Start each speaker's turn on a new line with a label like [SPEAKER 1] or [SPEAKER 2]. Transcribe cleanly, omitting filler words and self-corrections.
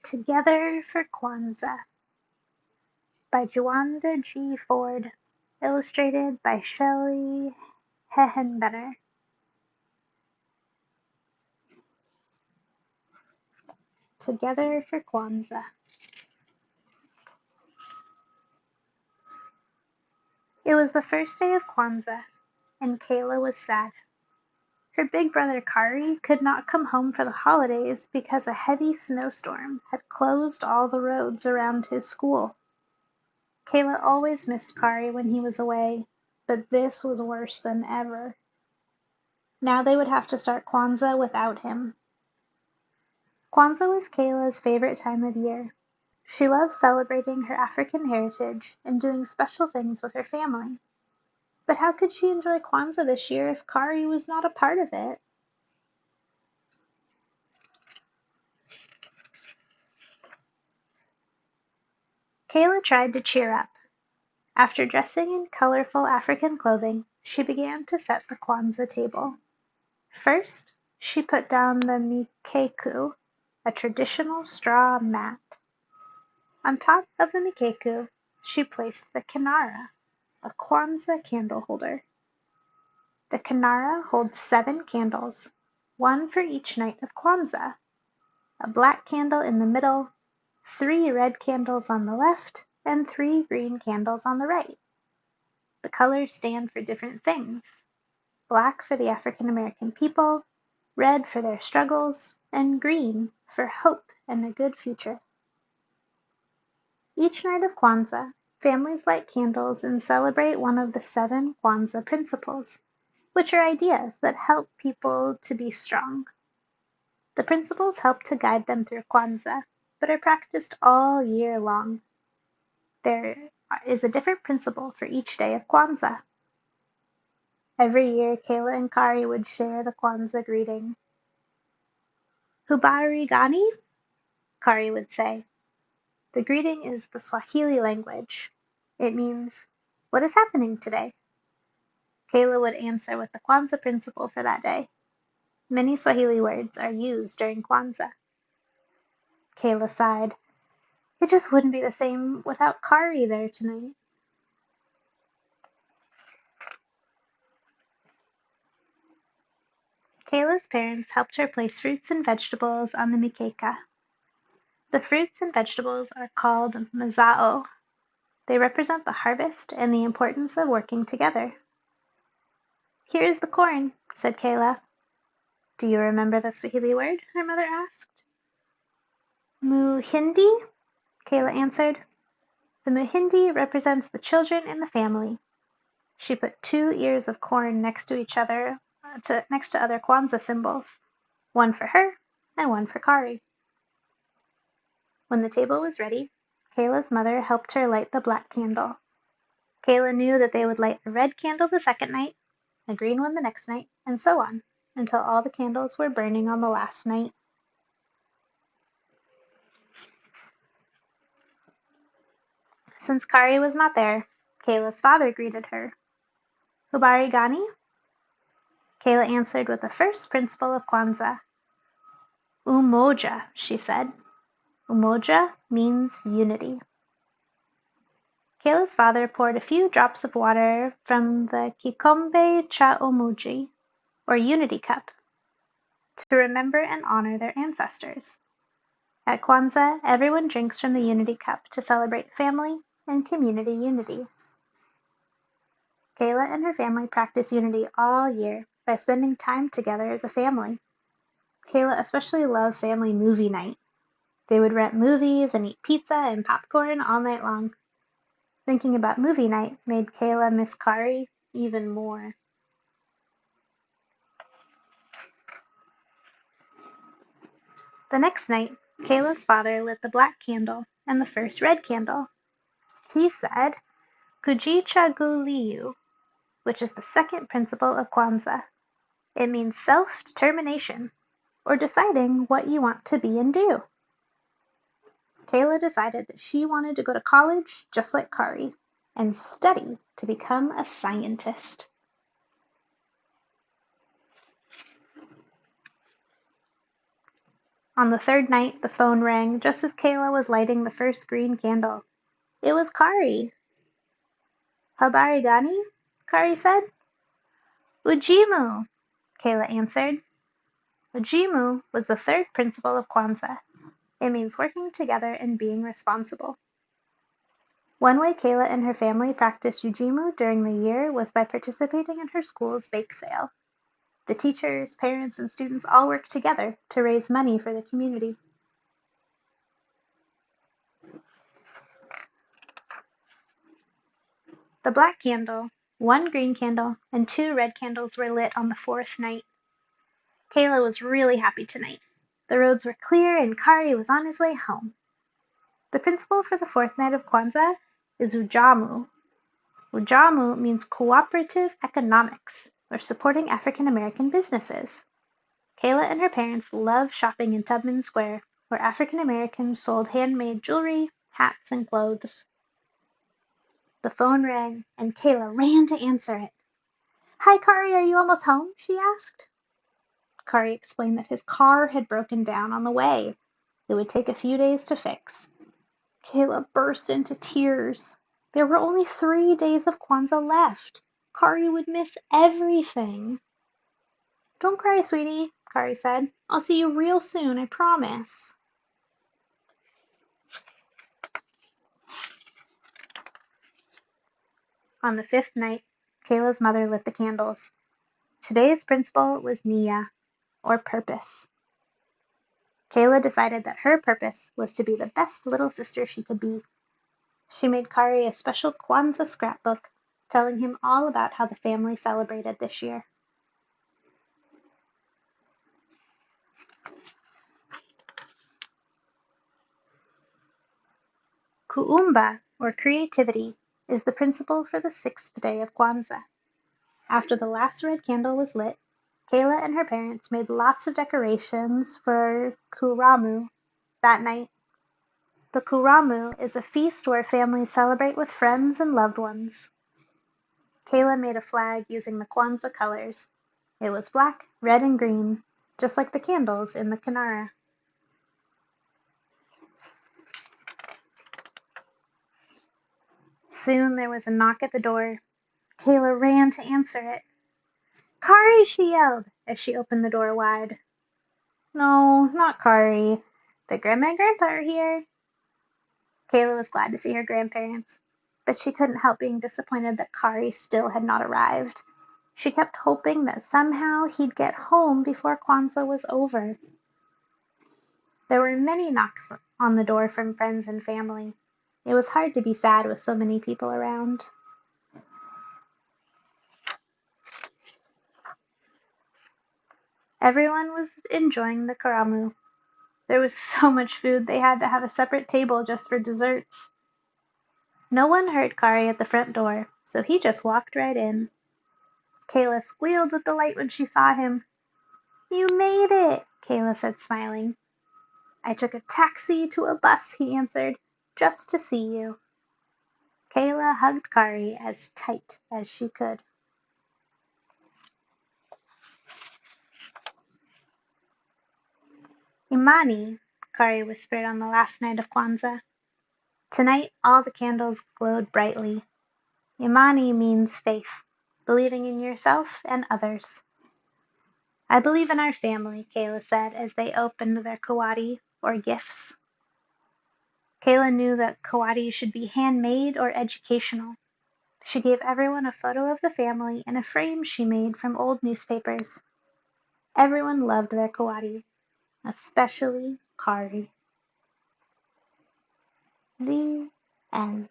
[SPEAKER 1] Together for Kwanzaa by Juwanda G. Ford, illustrated by Shelly, Hehenberger. Together for Kwanzaa. It was the first day of Kwanzaa, and Kayla was sad. Her big brother Kari could not come home for the holidays because a heavy snowstorm had closed all the roads around his school. Kayla always missed Kari when he was away, but this was worse than ever. Now they would have to start Kwanzaa without him. Kwanzaa was Kayla's favorite time of year. She loved celebrating her African heritage and doing special things with her family. But how could she enjoy Kwanzaa this year if Kari was not a part of it? Kayla tried to cheer up. After dressing in colorful African clothing, she began to set the Kwanzaa table. First, she put down the mikeku, a traditional straw mat. On top of the mikeku, she placed the kinara, a Kwanzaa candle holder. The kinara holds 7 candles, one for each night of Kwanzaa. A black candle in the middle, 3 red candles on the left, and 3 green candles on the right. The colors stand for different things: black for the African American people, red for their struggles, and green for hope and a good future. Each night of Kwanzaa, families light candles and celebrate one of the 7 Kwanzaa principles, which are ideas that help people to be strong. The principles help to guide them through Kwanzaa, but are practiced all year long. There is a different principle for each day of Kwanzaa. Every year, Kayla and Kari would share the Kwanzaa greeting. Habari gani? Kari would say. The greeting is the Swahili language. It means, "What is happening today?" Kayla would answer with the Kwanzaa principle for that day. Many Swahili words are used during Kwanzaa. Kayla sighed. It just wouldn't be the same without Kari there tonight. Kayla's parents helped her place fruits and vegetables on the mikeka. The fruits and vegetables are called mazao. They represent the harvest and the importance of working together. Here is the corn, said Kayla. Do you remember the Swahili word? Her mother asked. Muhindi, Kayla answered. The muhindi represents the children in the family. She put 2 ears of corn next to each other, next to other Kwanzaa symbols, one for her and one for Kari. When the table was ready, Kayla's mother helped her light the black candle. Kayla knew that they would light a red candle the second night, a green one the next night, and so on, until all the candles were burning on the last night. Since Kari was not there, Kayla's father greeted her. Habari gani? Kayla answered with the first principle of Kwanzaa. Umoja, she said. Umoja means unity. Kayla's father poured a few drops of water from the kikombe cha umoja, or unity cup, to remember and honor their ancestors. At Kwanzaa, everyone drinks from the unity cup to celebrate family and community unity. Kayla and her family practice unity all year by spending time together as a family. Kayla especially loved family movie night. They would rent movies and eat pizza and popcorn all night long. Thinking about movie night made Kayla miss Kari even more. The next night, Kayla's father lit the black candle and the first red candle. He said, Kujichaguliu, which is the second principle of Kwanzaa. It means self-determination, or deciding what you want to be and do. Kayla decided that she wanted to go to college just like Kari and study to become a scientist. On the third night, the phone rang just as Kayla was lighting the first green candle. It was Kari. Habari gani? Kari said. Ujimu, Kayla answered. Ujimu was the third principle of Kwanzaa. It means working together and being responsible. One way Kayla and her family practiced Ujimu during the year was by participating in her school's bake sale. The teachers, parents, and students all worked together to raise money for the community. The black candle, one green candle, and two red candles were lit on the fourth night. Kayla was really happy tonight. The roads were clear and Kari was on his way home. The principle for the fourth night of Kwanzaa is Ujamu. Ujamu means cooperative economics, or supporting African American businesses. Kayla and her parents love shopping in Tubman Square, where African Americans sold handmade jewelry, hats, and clothes. The phone rang, and Kayla ran to answer it. "Hi, Kari, are you almost home?" she asked. Kari explained that his car had broken down on the way. It would take a few days to fix. Kayla burst into tears. There were only 3 days of Kwanzaa left. Kari would miss everything. "Don't cry, sweetie," Kari said. "I'll see you real soon, I promise." On the fifth night, Kayla's mother lit the candles. Today's principle was Nia, or purpose. Kayla decided that her purpose was to be the best little sister she could be. She made Kari a special Kwanzaa scrapbook, telling him all about how the family celebrated this year. Kuumba, or creativity, is the principle for the sixth day of Kwanzaa. After the last red candle was lit, Kayla and her parents made lots of decorations for Kuramu that night. The Kuramu is a feast where families celebrate with friends and loved ones. Kayla made a flag using the Kwanzaa colors. It was black, red, and green, just like the candles in the Kinara. Soon there was a knock at the door. Kayla ran to answer it. "Kari!" she yelled as she opened the door wide. "No, not Kari. The grandma and grandpa are here." Kayla was glad to see her grandparents, but she couldn't help being disappointed that Kari still had not arrived. She kept hoping that somehow he'd get home before Kwanzaa was over. There were many knocks on the door from friends and family. It was hard to be sad with so many people around. Everyone was enjoying the karamu. There was so much food they had to have a separate table just for desserts. No one heard Kari at the front door, so he just walked right in. Kayla squealed with delight when she saw him. "You made it," Kayla said, smiling. "I took a taxi to a bus," he answered, "just to see you." Kayla hugged Kari as tight as she could. "Imani," Kari whispered on the last night of Kwanzaa. Tonight all the candles glowed brightly. Imani means faith, believing in yourself and others. "I believe in our family," Kayla said as they opened their kawadi, or gifts. Kayla knew that kawadi should be handmade or educational. She gave everyone a photo of the family in a frame she made from old newspapers. Everyone loved their kawadi, especially Kari. The end.